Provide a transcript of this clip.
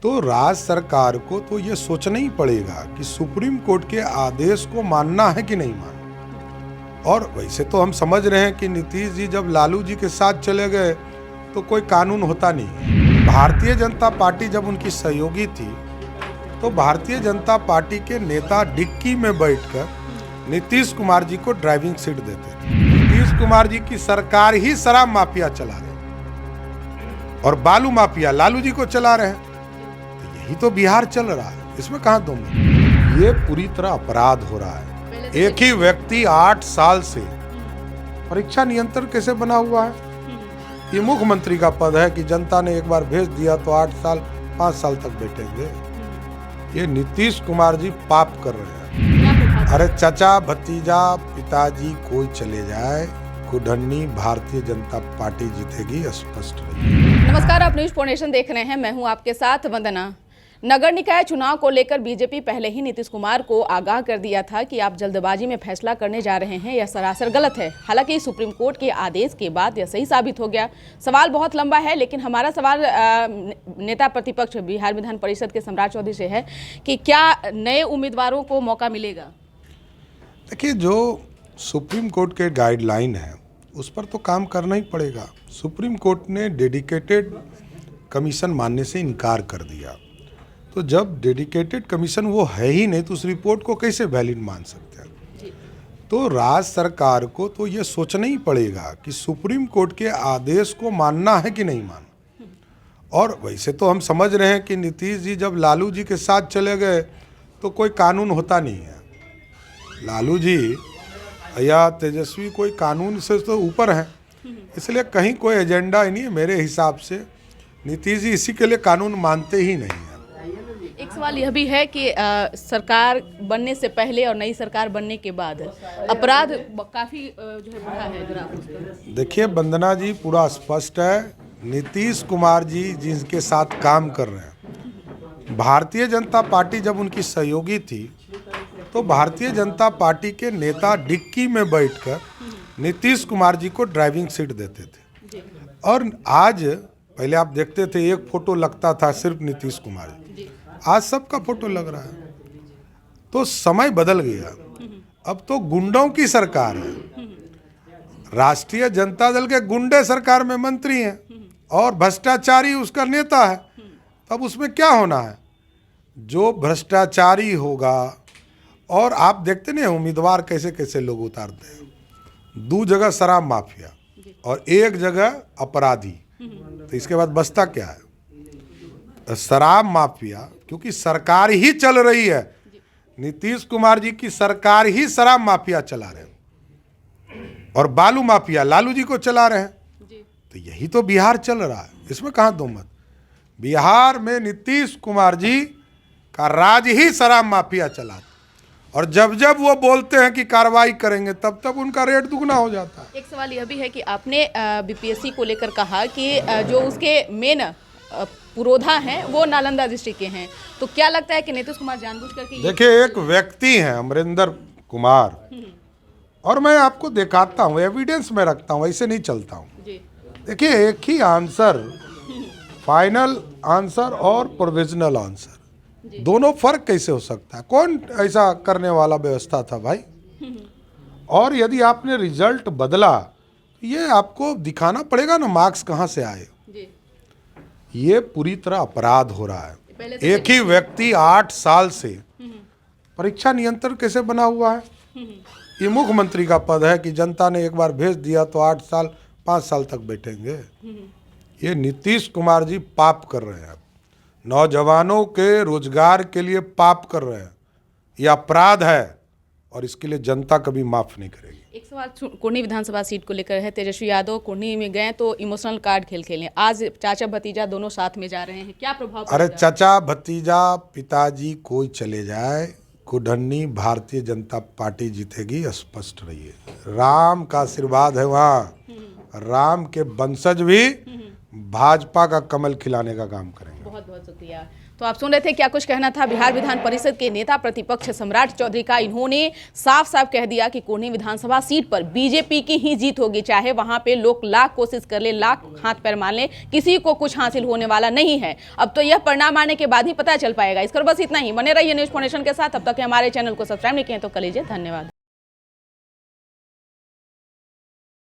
तो राज्य सरकार को तो ये सोचना ही पड़ेगा कि सुप्रीम कोर्ट के आदेश को मानना है कि नहीं मानना। और वैसे तो हम समझ रहे हैं कि नीतीश जी जब लालू जी के साथ चले गए तो कोई कानून होता नहीं। भारतीय जनता पार्टी जब उनकी सहयोगी थी तो भारतीय जनता पार्टी के नेता डिक्की में बैठकर नीतीश कुमार जी को ड्राइविंग सीट देते थे। नीतीश कुमार जी की सरकार ही शराब माफिया चला रहे और बालू माफिया लालू जी को चला रहे हैं। तो यही तो बिहार चल रहा है, इसमें कहाँ दम है? ये पूरी तरह अपराध हो रहा है। एक ही व्यक्ति 8 साल से परीक्षा नियंत्रण कैसे बना हुआ है? ये मुख्यमंत्री का पद है कि जनता ने एक बार भेज दिया तो 8 साल 5 साल तक बैठेंगे। ये नीतीश कुमार जी पाप कर रहे हैं। अरे चाचा भतीजा पिताजी कोई चले जाए, कुढ़नी भारतीय जनता पार्टी जीतेगी, स्पष्ट रही। नमस्कार, आप न्यूज फोर्नेशन देख रहे हैं। मैं हूं आपके साथ वंदना। नगर निकाय चुनाव को लेकर बीजेपी पहले ही नीतीश कुमार को आगाह कर दिया था कि आप जल्दबाजी में फैसला करने जा रहे हैं, यह सरासर गलत है। हालांकि सुप्रीम कोर्ट के आदेश के बाद यह सही साबित हो गया। सवाल बहुत लंबा है, लेकिन हमारा सवाल नेता प्रतिपक्ष बिहार विधान परिषद के सम्राट चौधरी से है कि क्या नए उम्मीदवारों को मौका मिलेगा? देखिए, जो सुप्रीम कोर्ट के गाइडलाइन है उस पर तो काम करना ही पड़ेगा। सुप्रीम कोर्ट ने डेडिकेटेड कमीशन मानने से इनकार कर दिया, तो जब डेडिकेटेड कमीशन वो है ही नहीं तो उस रिपोर्ट को कैसे वैलिड मान सकते हैं? तो राज्य सरकार को तो ये सोचना ही पड़ेगा कि सुप्रीम कोर्ट के आदेश को मानना है कि नहीं मानना। और वैसे तो हम समझ रहे हैं कि नीतीश जी जब लालू जी के साथ चले गए तो कोई कानून होता नहीं है। लालू जी या तेजस्वी कोई कानून से तो ऊपर हैं, इसलिए कहीं कोई एजेंडा ही नहीं है। मेरे हिसाब से नीतीश जी इसी के लिए कानून मानते ही नहीं हैं। एक सवाल यह भी है कि सरकार बनने से पहले और नई सरकार बनने के बाद अपराध काफी जो है बढ़ा है ग्राफ। देखिए वंदना जी, पूरा स्पष्ट है। नीतीश कुमार जी जिनके साथ काम कर रहे हैं, भारतीय जनता पार्टी जब उनकी सहयोगी थी तो भारतीय जनता पार्टी के नेता डिक्की में बैठकर नीतीश कुमार जी को ड्राइविंग सीट देते थे। और आज पहले आप देखते थे एक फोटो लगता था सिर्फ नीतीश कुमार जी, आज सबका फोटो लग रहा है। तो समय बदल गया, अब तो गुंडों की सरकार है। राष्ट्रीय जनता दल के गुंडे सरकार में मंत्री हैं और भ्रष्टाचारी उसका नेता है। तब उसमें क्या होना है? जो भ्रष्टाचारी होगा, और आप देखते नहीं उम्मीदवार कैसे कैसे लोग उतारते हैं। 2 जगह शराब माफिया और 1 जगह अपराधी, तो इसके बाद बचता क्या है? शराब माफिया, क्योंकि सरकार ही चल रही है। नीतीश कुमार जी की सरकार ही शराब माफिया चला रहे हैं और बालू माफिया लालू जी को चला रहे हैं। तो यही तो बिहार चल रहा है, इसमें कहाँ दो मत। बिहार में नीतीश कुमार जी का राज ही शराब माफिया चला, और जब जब वो बोलते हैं कि कार्रवाई करेंगे तब तब उनका रेट दुगना हो जाता है। एक सवाल यह भी है कि आपने बीपीएससी को लेकर कहा कि जो उसके मेन पुरोधा हैं वो नालंदा डिस्ट्रिक्ट के हैं, तो क्या लगता है कि नीतीश कुमार जानबूझ करके? देखिए, एक व्यक्ति हैं अमरिंदर कुमार, और मैं आपको दिखाता हूँ, एविडेंस में रखता हूँ, ऐसे नहीं चलता हूँ। देखिए, एक ही आंसर, फाइनल आंसर और प्रोविजनल आंसर, दोनों फर्क कैसे हो सकता है? कौन ऐसा करने वाला व्यवस्था था भाई? और यदि आपने रिजल्ट बदला, ये आपको दिखाना पड़ेगा ना मार्क्स कहाँ से आए। ये पूरी तरह अपराध हो रहा है। एक ही व्यक्ति 8 साल से परीक्षा नियंत्रण कैसे बना हुआ है? ये मुख्यमंत्री का पद है कि जनता ने एक बार भेज दिया तो 8 साल 5 साल तक बैठेंगे। ये नीतीश कुमार जी पाप कर रहे हैं, नौजवानों के रोजगार के लिए पाप कर रहे हैं। ये अपराध है और इसके लिए जनता कभी माफ नहीं करेगी। एक सवाल कुढ़नी विधानसभा सीट को लेकर है। तेजस्वी यादव कुढ़नी में गए तो इमोशनल कार्ड खेल खेलें, आज चाचा भतीजा दोनों साथ में जा रहे हैं, क्या प्रभाव पड़ेगा? अरे चाचा भतीजा पिताजी कोई चले जाए, कुढ़नी भारतीय जनता पार्टी जीतेगी, स्पष्ट रहिए। राम का आशीर्वाद है वहाँ, राम के वंशज भी भाजपा का कमल खिलाने का काम करेंगे। बहुत बहुत शुक्रिया। तो आप सुन रहे थे क्या कुछ कहना था बिहार विधान परिषद के नेता प्रतिपक्ष सम्राट चौधरी का। इन्होंने साफ साफ कह दिया कि कुर्नी विधानसभा सीट पर बीजेपी की ही जीत होगी, चाहे वहां पे लोग लाख कोशिश कर ले, लाख हाथ पैर मान ले, किसी को कुछ हासिल होने वाला नहीं है। अब तो यह परिणाम आने के बाद ही पता चल पाएगा। इस पर बस इतना ही। बने रहिए न्यूज़ फाउंडेशन के साथ। अब तक हमारे चैनल को सब्सक्राइब नहीं किए तो कर लीजिए। धन्यवाद।